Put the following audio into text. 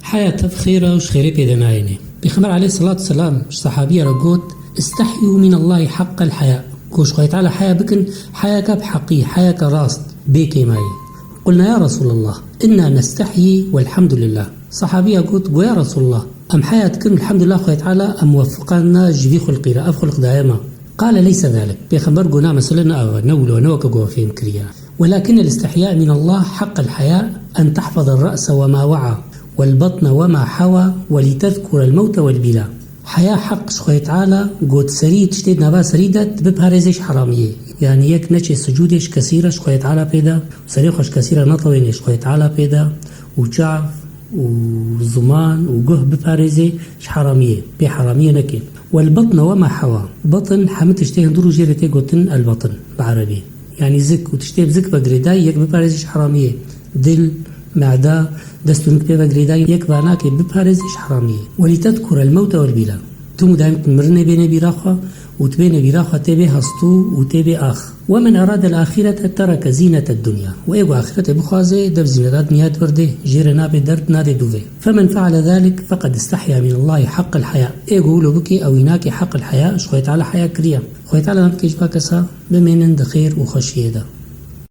حياة بخيرة وش خيري بيدنايني بخبر عليه الصلاة والسلام صحابية رقوت استحيوا من الله حق الحياء كوش خويت على حياة بكن حياك بحقي حياك راست بيكي ماي. قلنا يا رسول الله إنا نستحيي والحمد لله. صحابية قلت يا رسول الله أم حياتكم الحمد لله خويت على أم وفقنا جبي خلقي لا أفخلق دائما. قال ليس ذلك بخبر قلنا مثلا نول ونوك قوة في مكريا، ولكن الاستحياء من الله حق الحياء أن تحفظ الرأس وما وعى والبطن وما حوى ولتذكر الموت والبلا. حياة حق شخوية تعالى قد سريد شتيد نبا سريدت ببهارزيش حرامية، يعني يك نتش سجودش كثيرة شخوية تعالى بيدا وسريخش كثيرة نطوين شخوية تعالى بيدا وجعف وزمان وجه ببهارزي حرامية بحرامية نكي. والبطن وما حوى بطن حمت تشتيه ندورو جيرتي قوتن البطن بعربي يعني زك وتشتيه بزك بقريداي يك ببهارزيش حرامية. دل معدة دستونك بيبا قريداي يك باناكي ببهارزيش حرامية. ولتذكر الموت والبلا تم دائما مرني بين براخة وتبين براخة تبي هستو وتبي آخ. ومن أراد الآخرة ترك زينة الدنيا وإيقو آخرة بخازي دف زينة دنيا ورده جيرنا بدرت نادي دوفي. فمن فعل ذلك فقد استحيا من الله حق الحياء. إيقو لو بكي أو يناكي حق الحياء شخويت على حياة كريم خويت على نبكي جباكسا بمين دخير وخشية ده.